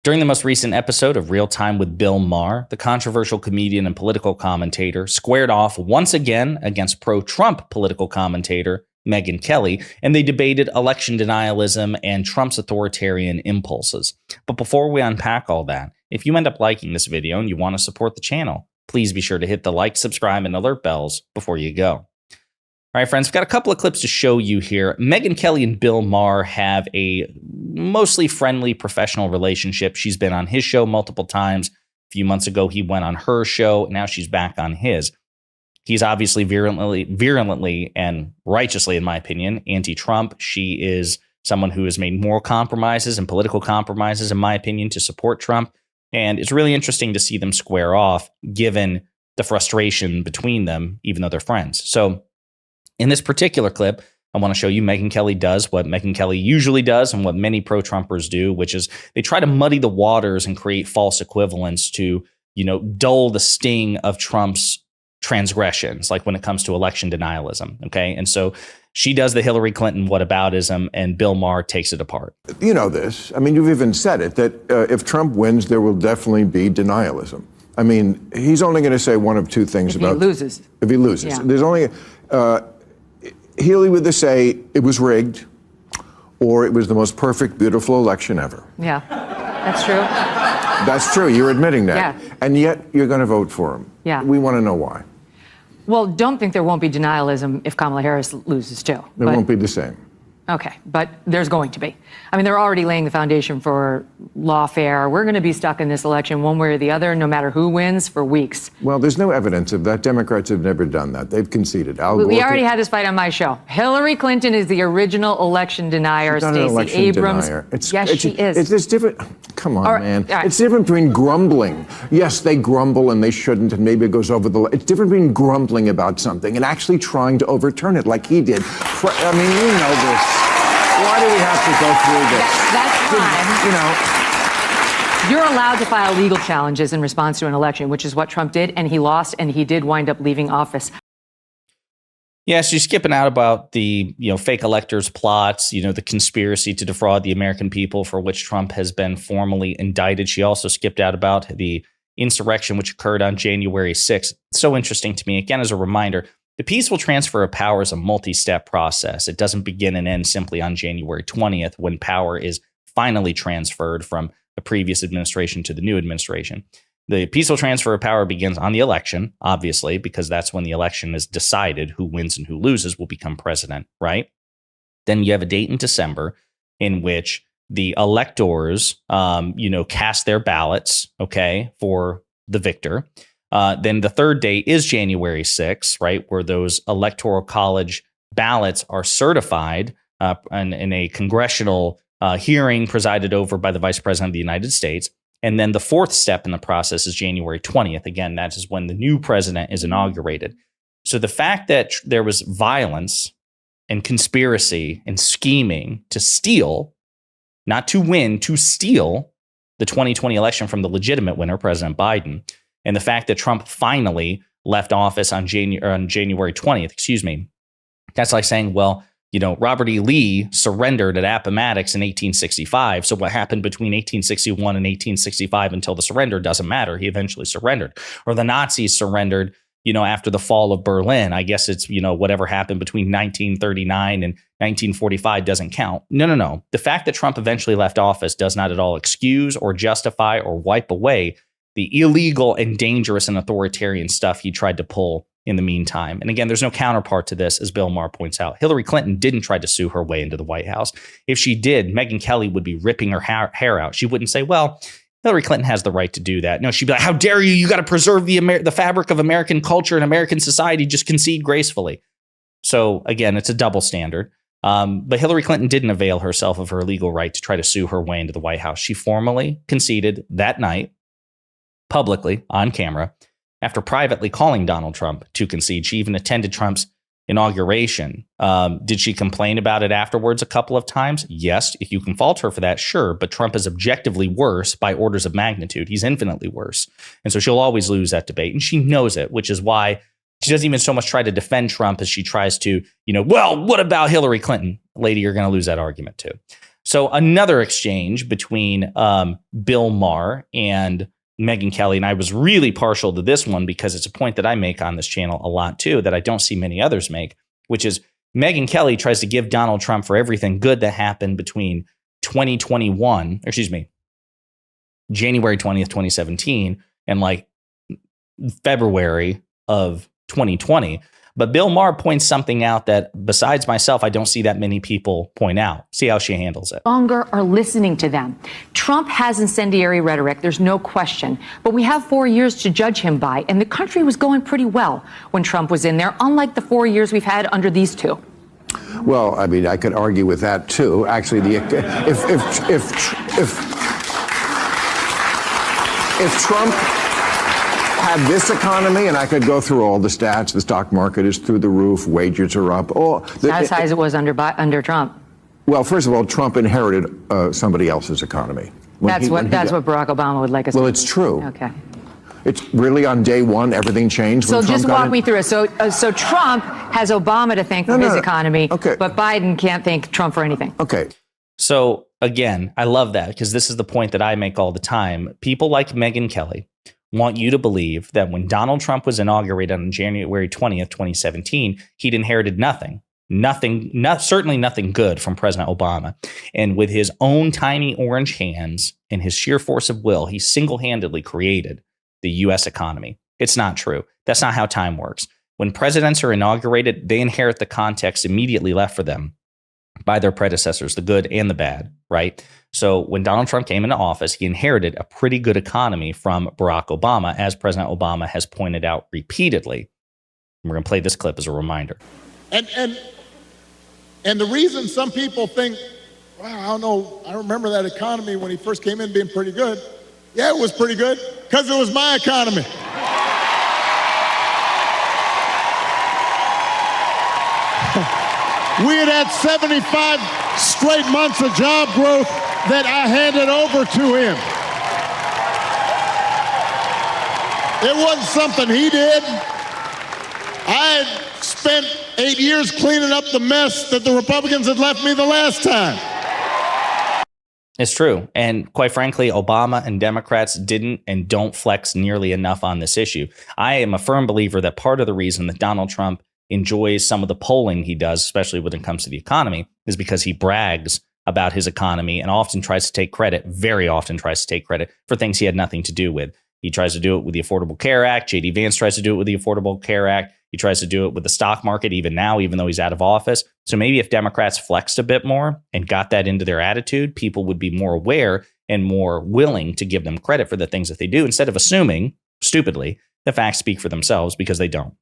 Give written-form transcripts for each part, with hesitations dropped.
During the most recent episode of Real Time with Bill Maher, the controversial comedian and political commentator squared off once again against pro-Trump political commentator Megyn Kelly, and they debated election denialism and Trump's authoritarian impulses. But before we unpack all that, if you end up liking this video and you want to support the channel, please be sure to hit the like, subscribe, and alert bells before you go. All right, friends, we've got a couple of clips to show you here. Megyn Kelly and Bill Maher have a mostly friendly professional relationship. She's been on his show multiple times. A few months ago, he went on her show. Now she's back on his. He's obviously virulently and righteously, in my opinion, anti-Trump. She is someone who has made moral compromises and political compromises, in my opinion, to support Trump. And it's really interesting to see them square off, given the frustration between them, even though they're friends. So in this particular clip, I want to show you Megyn Kelly does what Megyn Kelly usually does and what many pro-Trumpers do, which is they try to muddy the waters and create false equivalents to, dull the sting of Trump's transgressions, like when it comes to election denialism. Okay. And so she does the Hillary Clinton whataboutism, and Bill Maher takes it apart. You know this. I mean, you've even said it, that if Trump wins, there will definitely be denialism. I mean, he's only going to say one of two things if he loses. If he loses. Yeah. There's only, he'll either say it was rigged or it was the most perfect, beautiful election ever. Yeah, that's true. That's true. You're admitting that. Yeah. And yet you're going to vote for him. Yeah. We want to know why. Well, don't think there won't be denialism if Kamala Harris loses, too. It won't be the same. Okay, but there's going to be. I mean, they're already laying the foundation for lawfare. We're going to be stuck in this election one way or the other, no matter who wins, for weeks. Well, there's no evidence of that. Democrats have never done that. They've conceded. We already had this fight on my show. Hillary Clinton is the original election denier. Stacey Abrams. Yes, she is. It's different. Come on, man. Right. It's different between grumbling. Yes, they grumble and they shouldn't, and maybe it goes over the. It's different between grumbling about something and actually trying to overturn it, like he did. I mean, you know this. Why do we have to go through this? That's fine. You're allowed to file legal challenges in response to an election, which is what Trump did, and he lost, and he did wind up leaving office. Yeah, she's skipping out about the fake electors plots, the conspiracy to defraud the American people for which Trump has been formally indicted. She also skipped out about the insurrection which occurred on January 6th. It's so interesting to me. Again, as a reminder, the peaceful transfer of power is a multi-step process. It doesn't begin and end simply on January 20th when power is finally transferred from the previous administration to the new administration. The peaceful transfer of power begins on the election, obviously, because that's when the election is decided. Who wins and who loses will become president, right? Then you have a date in December in which the electors, cast their ballots, for the victor. Then the third day is January 6th, right, where those electoral college ballots are certified in a congressional hearing presided over by the Vice President of the United States. And then the fourth step in the process is January 20th. Again, that is when the new president is inaugurated. So the fact that there was violence and conspiracy and scheming to steal, not to win, to steal the 2020 election from the legitimate winner, President Biden, and the fact that Trump finally left office on January 20th, that's like saying, well, Robert E. Lee surrendered at Appomattox in 1865. So what happened between 1861 and 1865 until the surrender doesn't matter. He eventually surrendered. Or the Nazis surrendered, after the fall of Berlin. I guess it's, whatever happened between 1939 and 1945 doesn't count. No. The fact that Trump eventually left office does not at all excuse or justify or wipe away the illegal and dangerous and authoritarian stuff he tried to pull in the meantime. And again, there's no counterpart to this, as Bill Maher points out. Hillary Clinton didn't try to sue her way into the White House. If she did, Megyn Kelly would be ripping her hair out. She wouldn't say, well, Hillary Clinton has the right to do that. No, she'd be like, how dare you? You got to preserve the fabric of American culture and American society. Just concede gracefully. So again, it's a double standard. But Hillary Clinton didn't avail herself of her legal right to try to sue her way into the White House. She formally conceded that night, publicly, on camera, after privately calling Donald Trump to concede. She even attended Trump's inauguration. Did she complain about it afterwards a couple of times? Yes. If you can fault her for that, sure. But Trump is objectively worse by orders of magnitude. He's infinitely worse. And so she'll always lose that debate. And she knows it, which is why she doesn't even so much try to defend Trump as she tries to, well, what about Hillary Clinton? Lady, you're going to lose that argument too. So another exchange between Bill Maher and Megyn Kelly, and I was really partial to this one because it's a point that I make on this channel a lot too, that I don't see many others make, which is Megyn Kelly tries to give Donald Trump for everything good that happened between January 20th, 2017, and like February of 2020. But Bill Maher points something out that besides myself, I don't see that many people point out. See how she handles it. Longer are listening to them. Trump has incendiary rhetoric, there's no question. But we have 4 years to judge him by, and the country was going pretty well when Trump was in there, unlike the 4 years we've had under these two. Well, I mean, I could argue with that too. Actually, if Trump had this economy, and I could go through all the stats, the stock market is through the roof, wages are up. Not as high as it was under Trump. Well, first of all, Trump inherited somebody else's economy. That's what Barack Obama would like us to. Well, it's true. Okay. It's really on day one, everything changed. So just walk me through it. So Trump has Obama to thank for his economy, okay, but Biden can't thank Trump for anything. Okay. So again, I love that because this is the point that I make all the time. People like Megyn Kelly want you to believe that when Donald Trump was inaugurated on January 20th, 2017, he'd inherited nothing. Certainly nothing good from President Obama. And with his own tiny orange hands and his sheer force of will, he single-handedly created the U.S. economy. It's not true. That's not how time works. When presidents are inaugurated, they inherit the context immediately left for them by their predecessors, the good and the bad, right? So when Donald Trump came into office, he inherited a pretty good economy from Barack Obama, as President Obama has pointed out repeatedly. We're going to play this clip as a reminder. And the reason some people think, well, I don't know, I remember that economy when he first came in being pretty good. Yeah, it was pretty good, because it was my economy. We had 75 straight months of job growth that I handed over to him. It wasn't something he did. I had spent 8 years cleaning up the mess that the Republicans had left me the last time. It's true. And quite frankly, Obama and Democrats didn't and don't flex nearly enough on this issue. I am a firm believer that part of the reason that Donald Trump enjoys some of the polling he does, especially when it comes to the economy, is because he brags about his economy and very often tries to take credit for things he had nothing to do with. He tries to do it with the Affordable Care Act. J.D. Vance tries to do it with the Affordable Care Act. He tries to do it with the stock market even now, even though he's out of office. So maybe if Democrats flexed a bit more and got that into their attitude, people would be more aware and more willing to give them credit for the things that they do instead of assuming, stupidly, the facts speak for themselves, because they don't.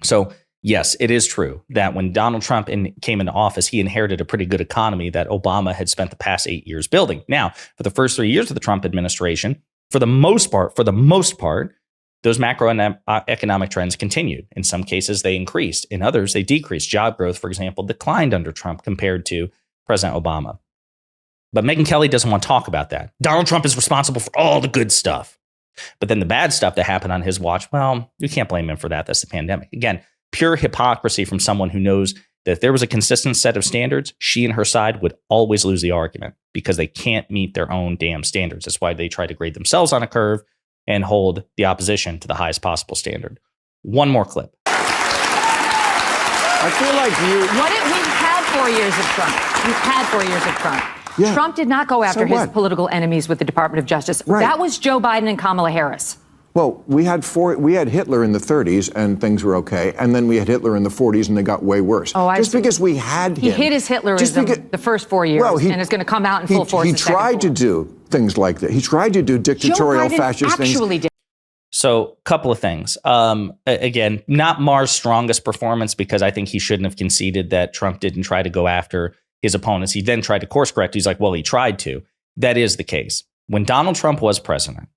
So yes, it is true that when Donald Trump came into office, he inherited a pretty good economy that Obama had spent the past 8 years building. Now, for the first 3 years of the Trump administration, for the most part, those macroeconomic trends continued. In some cases, they increased. In others, they decreased. Job growth, for example, declined under Trump compared to President Obama. But Megyn Kelly doesn't want to talk about that. Donald Trump is responsible for all the good stuff. But then the bad stuff that happened on his watch, well, you can't blame him for that. That's the pandemic. Again, pure hypocrisy from someone who knows that if there was a consistent set of standards, she and her side would always lose the argument because they can't meet their own damn standards. That's why they try to grade themselves on a curve and hold the opposition to the highest possible standard. One more clip. I feel like We've had 4 years of Trump. We've had 4 years of Trump. Yeah. Trump did not go after his what? political enemies with the Department of Justice. Right. That was Joe Biden and Kamala Harris. Well, we had Hitler in the 30s and things were okay, and then we had Hitler in the 40s and they got way worse. Oh, just because we had him. He hid his Hitlerism the first 4 years, and it's going to come out in full force. He tried to do things like that. He tried to do dictatorial, Joe Biden fascist things. actually did. So, couple of things. Again, not Maher's strongest performance, because I think he shouldn't have conceded that Trump didn't try to go after his opponents. He then tried to course correct. He's like, well, he tried to. That is the case. When Donald Trump was president,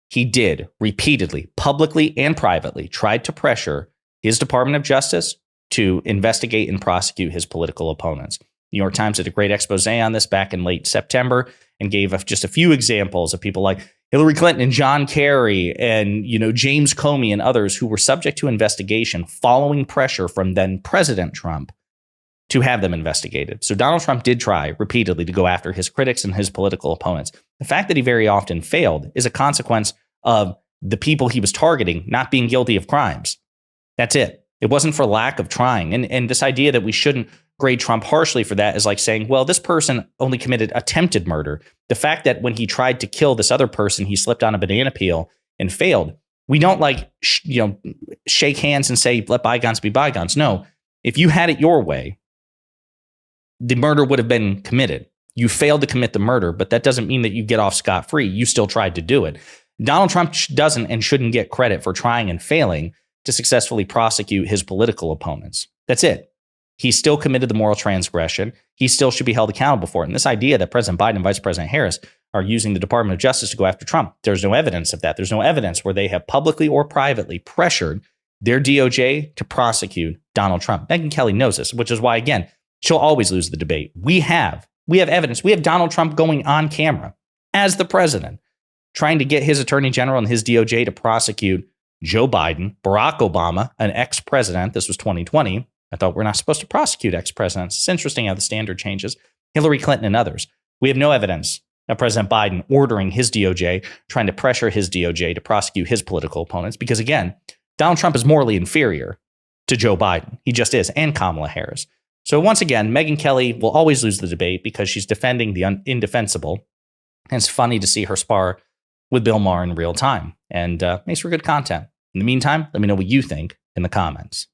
he did repeatedly, publicly and privately, tried to pressure his Department of Justice to investigate and prosecute his political opponents. New York Times did a great expose on this back in late September and gave just a few examples of people like Hillary Clinton and John Kerry and, James Comey and others who were subject to investigation following pressure from then President Trump to have them investigated. So Donald Trump did try repeatedly to go after his critics and his political opponents. The fact that he very often failed is a consequence of the people he was targeting not being guilty of crimes. That's it. It wasn't for lack of trying. And this idea that we shouldn't grade Trump harshly for that is like saying, well, this person only committed attempted murder. The fact that when he tried to kill this other person, he slipped on a banana peel and failed. We don't shake hands and say, let bygones be bygones. No, if you had it your way, the murder would have been committed. You failed to commit the murder, but that doesn't mean that you get off scot-free. You still tried to do it. Donald Trump doesn't and shouldn't get credit for trying and failing to successfully prosecute his political opponents. That's it. He still committed the moral transgression. He still should be held accountable for it. And this idea that President Biden and Vice President Harris are using the Department of Justice to go after Trump, there's no evidence of that. There's no evidence where they have publicly or privately pressured their DOJ to prosecute Donald Trump. Megyn Kelly knows this, which is why, again, she'll always lose the debate. We have evidence. We have Donald Trump going on camera as the president, trying to get his attorney general and his DOJ to prosecute Joe Biden, Barack Obama, an ex-president. This was 2020. I thought we're not supposed to prosecute ex-presidents. It's interesting how the standard changes. Hillary Clinton and others. We have no evidence of President Biden ordering his DOJ, trying to pressure his DOJ to prosecute his political opponents. Because again, Donald Trump is morally inferior to Joe Biden. He just is, and Kamala Harris. So once again, Megyn Kelly will always lose the debate because she's defending the indefensible. And it's funny to see her spar with Bill Maher in real time, and makes for good content. In the meantime, let me know what you think in the comments.